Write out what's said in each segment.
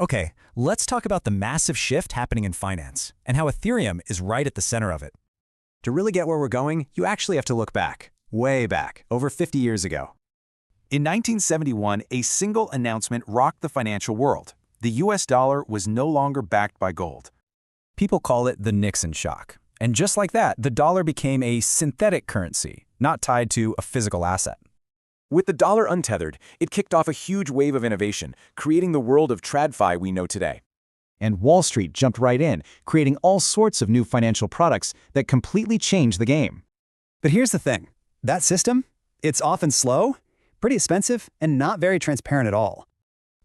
Okay, let's talk about the massive shift happening in finance and how Ethereum is right at the center of it. To really get where we're going, you actually have to look back, way back, over 50 years ago. In 1971, a single announcement rocked the financial world. The US dollar was no longer backed by gold. People call it the Nixon shock. And just like that, the dollar became a synthetic currency, not tied to a physical asset. With the dollar untethered, it kicked off a huge wave of innovation, creating the world of TradFi we know today. And Wall Street jumped right in, creating all sorts of new financial products that completely changed the game. But here's the thing. That system, it's often slow, pretty expensive, and not very transparent at all.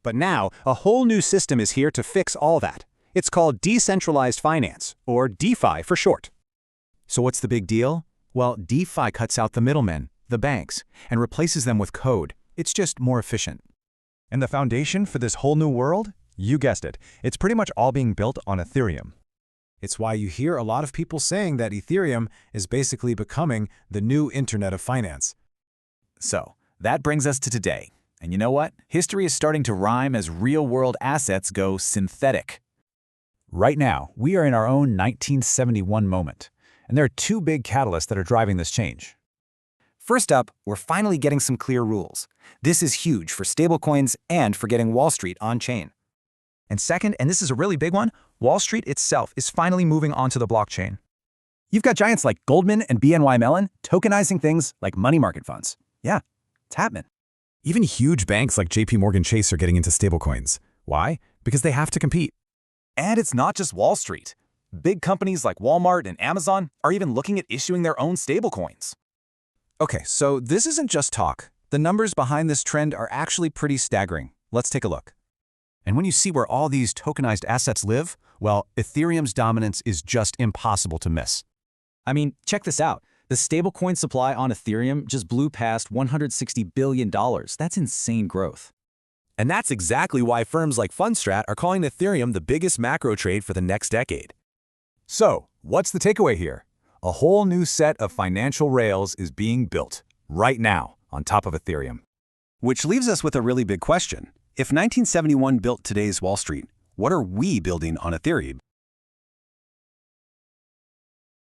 But now, a whole new system is here to fix all that. It's called decentralized finance, or DeFi for short. So what's the big deal? Well, DeFi cuts out the middlemen, the banks, and replaces them with code. It's just more efficient. And the foundation for this whole new world? You guessed it, it's pretty much all being built on Ethereum. It's why you hear a lot of people saying that Ethereum is basically becoming the new Internet of Finance. So, that brings us to today. And you know what? History is starting to rhyme as real-world assets go synthetic. Right now, we are in our own 1971 moment, and there are two big catalysts that are driving this change. First up, we're finally getting some clear rules. This is huge for stablecoins and for getting Wall Street on-chain. And second, and this is a really big one, Wall Street itself is finally moving onto the blockchain. You've got giants like Goldman and BNY Mellon tokenizing things like money market funds. Yeah, it's happening. Even huge banks like JP Chase are getting into stablecoins. Why? Because they have to compete. And it's not just Wall Street. Big companies like Walmart and Amazon are even looking at issuing their own stablecoins. Okay, so this isn't just talk. The numbers behind this trend are actually pretty staggering. Let's take a look. And when you see where all these tokenized assets live, well, Ethereum's dominance is just impossible to miss. I mean, check this out. The stablecoin supply on Ethereum just blew past $160 billion. That's insane growth. And that's exactly why firms like Fundstrat are calling Ethereum the biggest macro trade for the next decade. So, what's the takeaway here? A whole new set of financial rails is being built, right now, on top of Ethereum. Which leaves us with a really big question. If 1971 built today's Wall Street, what are we building on Ethereum?